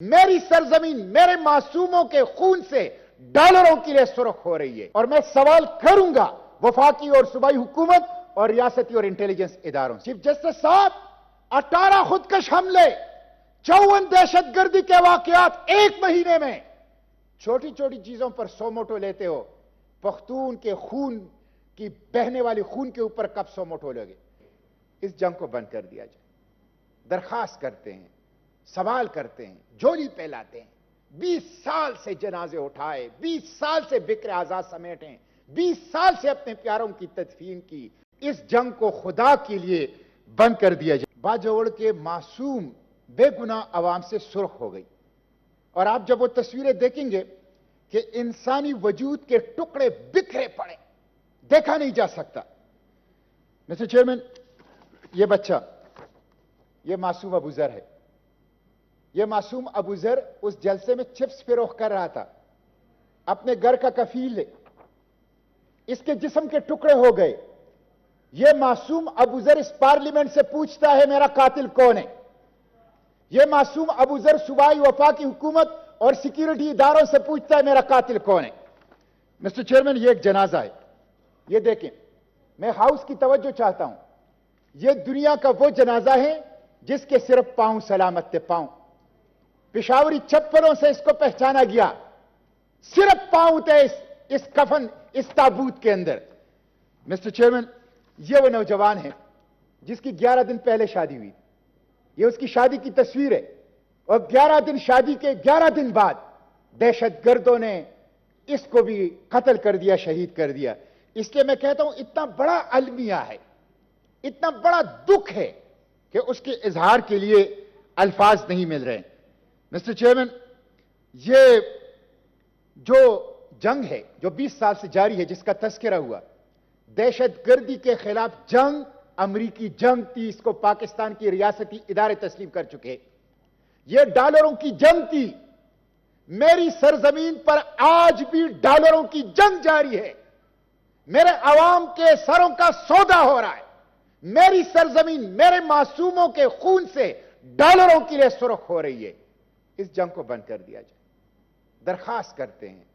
मेरी सरजमीन मेरे मासूमों के खून से डॉलरों के लिए सुर्ख हो रही है और मैं सवाल करूंगा वफाकी और सूबाई हुकूमत और रियासती और इंटेलिजेंस इदारों से। चीफ जस्टिस साहब, 18 खुदकश हमले, 54 दहशतगर्दी के वाकयात एक महीने में, छोटी छोटी चीजों पर सौ मोटो लेते हो, पख्तून के खून की बहने वाली खून के ऊपर कब सौ मोटो लोगे? इस जंग को बंद कर दिया जाए। दरखास्त करते हैं, सवाल करते हैं, झोली फैलाते हैं। 20 साल से जनाजे उठाए, 20 साल से बिक्र आजाद समेटे, 20 साल से अपने प्यारों की तदफीन की। इस जंग को खुदा के लिए बंद कर दिया जाए। बाजोड़ के मासूम बेगुनाह अवाम से सुर्ख हो गई और आप जब वो तस्वीरें देखेंगे कि इंसानी वजूद के टुकड़े बिखरे पड़े, देखा नहीं जा सकता। मिस्टर चेयरमैन, ये बच्चा, ये मासूम अबूजर है। ये मासूम अबूजर उस जलसे में चिप्स फिरोख कर रहा था, अपने घर का कफील है। इसके जिस्म के टुकड़े हो गए। ये मासूम अबूजर इस पार्लियामेंट से पूछता है मेरा कातिल कौन है। ये मासूम अबूजर सूबाई वफाकी हुकूमत और सिक्योरिटी इदारों से पूछता है मेरा कातिल कौन है। मिस्टर चेयरमैन, ये एक जनाजा है। ये देखें, मैं हाउस की तवज्जो चाहता हूं। ये दुनिया का वो जनाजा है जिसके सिर्फ पांव सलामत थे, पांव। पिशावरी चप्पलों से इसको पहचाना गया, सिर्फ पांव थे इस कफन, इस ताबूत के अंदर। मिस्टर चेयरमैन, ये वो नौजवान है जिसकी 11 दिन पहले शादी हुई। ये उसकी शादी की तस्वीर है और 11 दिन, शादी के 11 दिन बाद दहशतगर्दों ने इसको भी कत्ल कर दिया, शहीद कर दिया। इसलिए मैं कहता हूं, इतना बड़ा अलमिया है, इतना बड़ा दुख है कि उसके इजहार के लिए अल्फाज नहीं मिल रहे। मिस्टर चेयरमैन, ये जो जंग है जो 20 साल से जारी है, जिसका तस्करा हुआ, दहशतगर्दी के खिलाफ जंग, अमरीकी जंग थी। इसको पाकिस्तान की रियासती इदारे तस्लीम कर चुके। यह डॉलरों की जंग थी। मेरी सरजमीन पर आज भी डॉलरों की जंग जारी है। मेरे अवाम के सरों का सौदा हो रहा है। मेरी सरजमीन मेरे मासूमों के खून से डॉलरों के लिए सुर्ख हो रही है। इस जंग को बंद कर दिया जाए। दरखास्त करते हैं,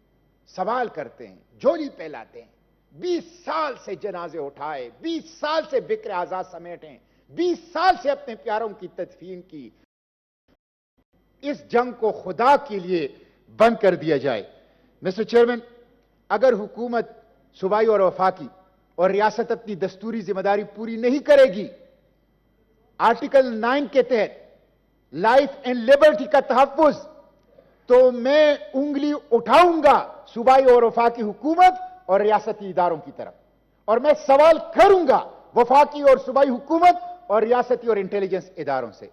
सवाल करते हैं, झोली फैलाते हैं। 20 साल से जनाजे उठाए, 20 साल से बिक्र आजाद समेटे, 20 साल से अपने प्यारों की तदफीन की। इस जंग को खुदा के लिए बंद कर दिया जाए। मिस्टर चेयरमैन, अगर हुकूमत, सूबाई और वफाकी और रियासत अपनी दस्तूरी जिम्मेदारी पूरी नहीं करेगी, आर्टिकल 9 के तहत लाइफ एंड लिबर्टी का तहफ्फुज, तो मैं उंगली उठाऊंगा सूबाई और वफाकी हुकूमत और रियासती इदारों की तरफ और मैं सवाल करूंगा वफाकी और सूबाई हुकूमत और रियासती और इंटेलिजेंस इदारों से।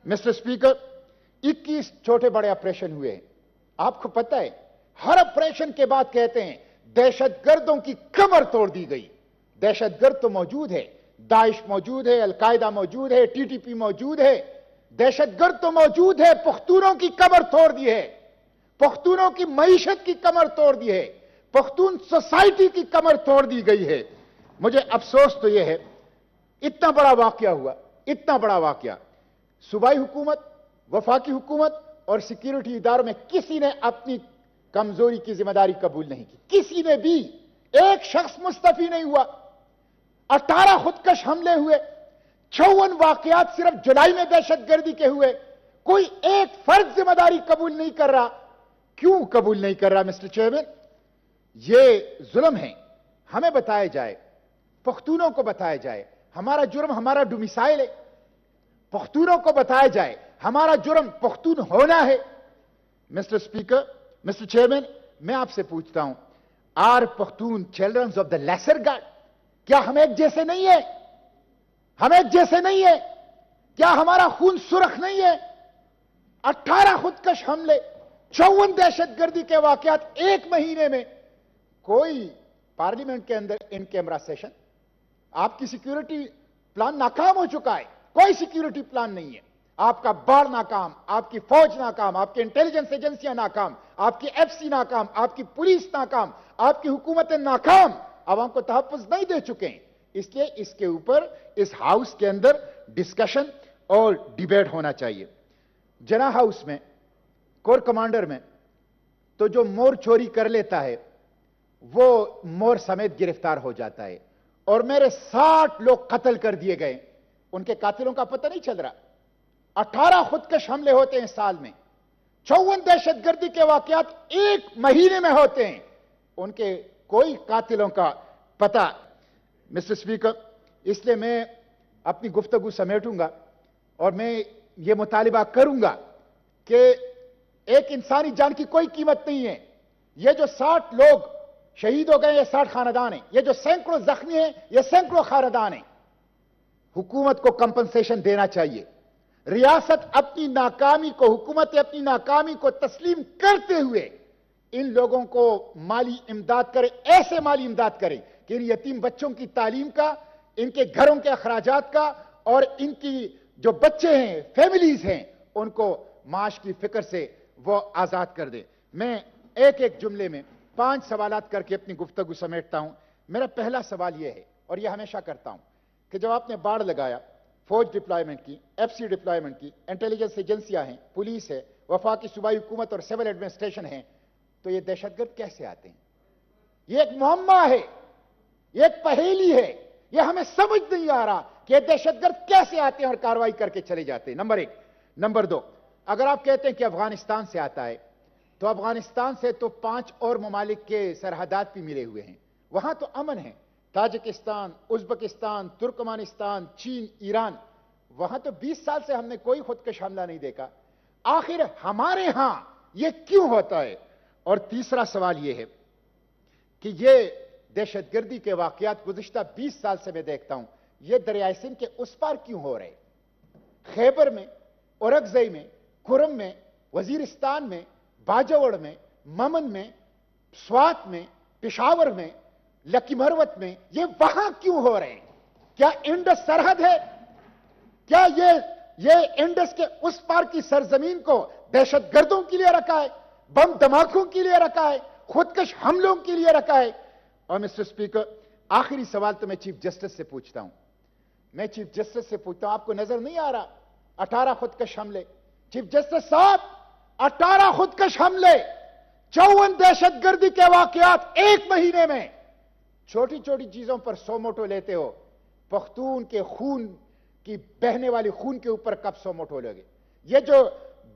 मिस्टर स्पीकर, 21 छोटे बड़े ऑपरेशन हुए हैं। आपको पता है, हर ऑपरेशन के बाद कहते हैं दहशतगर्दों की कमर तोड़ दी गई। दहशतगर्द तो मौजूद है, दाइश मौजूद है, अलकायदा मौजूद है, टीटीपी मौजूद है, दहशतगर्द तो मौजूद है। पख्तूनों की कमर तोड़ दी है, पख्तूनों की मईशत की कमर तोड़ दी है, पख्तून सोसाइटी की कमर तोड़ दी गई है। मुझे अफसोस तो यह है, इतना बड़ा वाकया हुआ, इतना बड़ा वाकया, सूबाई हुकूमत, वफाकी हुकूमत और सिक्योरिटी इदारों में किसी ने अपनी कमजोरी की जिम्मेदारी कबूल नहीं की। किसी ने भी एक शख्स मुस्तफी नहीं हुआ। 18 खुदकश हमले हुए, 54 वाकयात सिर्फ जुलाई में दहशतगर्दी के हुए। कोई एक फर्द जिम्मेदारी कबूल नहीं कर रहा। क्यों कबूल नहीं कर रहा मिस्टर चेयरमैन? ये जुल्म है। हमें बताया जाए, पख्तूनों को बताया जाए हमारा जुर्म हमारा डोमिसाइल है। पख्तूनों को बताया जाए हमारा जुर्म पख्तून होना है। मिस्टर स्पीकर, मिस्टर चेयरमैन, मैं आपसे पूछता हूं, are Pakhtun childrens of the lesser god? क्या हम एक जैसे नहीं है? हम एक जैसे नहीं है? क्या हमारा खून सुर्ख नहीं है? 18 खुदकश हमले, 54 दहशतगर्दी के वाकयात एक महीने में। कोई पार्लियामेंट के अंदर इन कैमरा सेशन, आपकी सिक्योरिटी प्लान नाकाम हो चुका है। कोई सिक्योरिटी प्लान नहीं है। आपका बाढ़ नाकाम, आपकी फौज नाकाम, आपकी इंटेलिजेंस एजेंसियां नाकाम, आपकी एफसी नाकाम, आपकी पुलिस नाकाम, आपकी हुकूमतें नाकाम, आवाम को तहफ्फुज नहीं दे चुके हैं। इसलिए इसके ऊपर इस हाउस के अंदर डिस्कशन और डिबेट होना चाहिए। जना हाउस में कोर कमांडर में, तो जो मोर चोरी कर लेता है वो मोर समेत गिरफ्तार हो जाता है। और मेरे 60 लोग कत्ल कर दिए गए, उनके कातिलों का पता नहीं चल रहा। 18 खुदकश हमले होते हैं साल में, 54 दहशतगर्दी के वाकयात एक महीने में होते हैं, उनके कोई कातिलों का पता। मिस्टर स्पीकर, इसलिए मैं अपनी गुफ्तगू समेटूंगा और मैं ये मुतालिबा करूंगा कि एक इंसानी जान की कोई कीमत नहीं है। ये जो 60 लोग शहीद हो गए, ये 60 खानदान हैं। ये जो सैकड़ों जख्मी हैं, ये सैकड़ों खानदान हैं। हुकूमत को कंपनसेशन देना चाहिए। रियासत अपनी नाकामी को, हुकूमत अपनी नाकामी को तस्लीम करते हुए इन लोगों को माली इमदाद करे, ऐसे माली इमदाद करे कि इन यतीम बच्चों की तालीम का, इनके घरों के अखराजात का और इनकी जो बच्चे हैं, फैमिलीज हैं, उनको माश की फिक्र से वो आजाद कर दे। मैं एक एक जुमले में 5 सवालात करके अपनी गुफ्तगू समेटता हूं। मेरा पहला सवाल यह है, और यह हमेशा करता हूं, कि जब आपने बाढ़ लगाया, फौज डिप्लॉयमेंट की, एफसी डिप्लॉयमेंट की, इंटेलिजेंस एजेंसियां हैं, पुलिस है, वफाकी सूबाई हुकूमत और सिविल एडमिनिस्ट्रेशन है, तो ये दहशतगर्द कैसे आते हैं? ये एक मुअम्मा है, ये एक पहेली है। ये हमें समझ नहीं आ रहा कि ये दहशतगर्द कैसे आते हैं और कार्रवाई करके चले जाते हैं। नंबर 1। नंबर 2, अगर आप कहते हैं कि अफगानिस्तान से आता है, तो अफगानिस्तान से तो 5 और ममालिक के सरहदात भी मिले हुए हैं, वहां तो अमन है। ताजिकिस्तान, उज्बेकिस्तान, तुर्कमानिस्तान, चीन, ईरान, वहां तो 20 साल से हमने कोई खुदकश हमला नहीं देखा। आखिर हमारे यहां यह क्यों होता है? और तीसरा सवाल यह है कि यह दहशतगर्दी के वाकयात गुज़िश्ता 20 साल से मैं देखता हूं, यह दरियाए सिंध के उस पार क्यों हो रहे? खैबर में, औरकजई में, खुरम में, वजीरिस्तान में, बाजवड़ में, ममन में, स्वात में, पेशावर में, लकी मरवत में, ये वहां क्यों हो रहे हैं? क्या इंडस सरहद है? क्या ये इंडस के उस पार की सरजमीन को दहशतगर्दों के लिए रखा है, बम धमाकों के लिए रखा है, खुदकश हमलों के लिए रखा है? और मिस्टर स्पीकर, आखिरी सवाल तो मैं चीफ जस्टिस से पूछता हूं। मैं चीफ जस्टिस से पूछता हूं, आपको नजर नहीं आ रहा 18 खुदकश हमले? चीफ जस्टिस साहब, 18 खुदकश हमले, 54 दहशतगर्दी के वाकयात एक महीने में। छोटी छोटी चीजों पर सो मोटो लेते हो, पख्तून के खून की बहने वाली खून के ऊपर कब सो मोटो लोगे? ये जो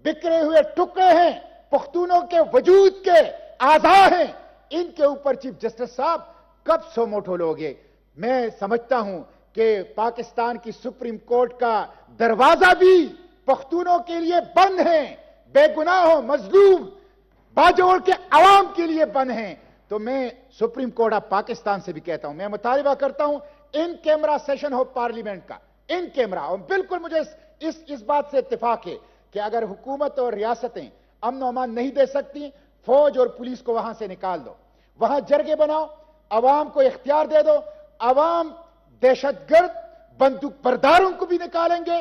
बिखरे हुए टुकड़े हैं, पख्तूनों के वजूद के आज़ा हैं, इनके ऊपर चीफ जस्टिस साहब कब सो मोटो लोगे? मैं समझता हूं कि पाकिस्तान की सुप्रीम कोर्ट का दरवाजा भी पख्तूनों के लिए बंद है, बेगुनाहों, मजलूम, बाजोड़ के अवाम के लिए बंद है। तो मैं सुप्रीम कोर्ट ऑफ पाकिस्तान से भी कहता हूं, मैं मुतालिबा करता हूं इन कैमरा सेशन हो पार्लियामेंट का, इन कैमरा। और बिल्कुल मुझे इस बात से इत्तेफाक है कि अगर हुकूमत और रियासतें अमन और अमान नहीं दे सकती, फौज और पुलिस को वहां से निकाल दो, वहां जरगे बनाओ, अवाम को इख्तियार दे दो। अवाम दहशतगर्द बंदूक बरदारों को भी निकालेंगे,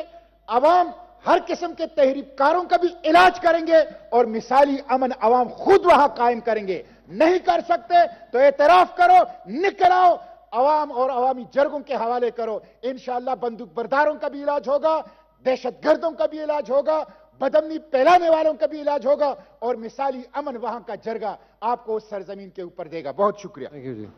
अवाम हर किस्म के तहरीककारों का भी इलाज करेंगे और मिसाली अमन अवाम खुद वहां कायम करेंगे। नहीं कर सकते तो एतराफ करो, निकल आओ, अवाम और अवामी जरगों के हवाले करो। इंशाअल्लाह बंदूक बरदारों का भी इलाज होगा, दहशतगर्दों का भी इलाज होगा, बदमनी फैलाने वालों का भी इलाज होगा और मिसाली अमन वहां का जरगा आपको उस सरजमीन के ऊपर देगा। बहुत शुक्रिया। Thank you ji.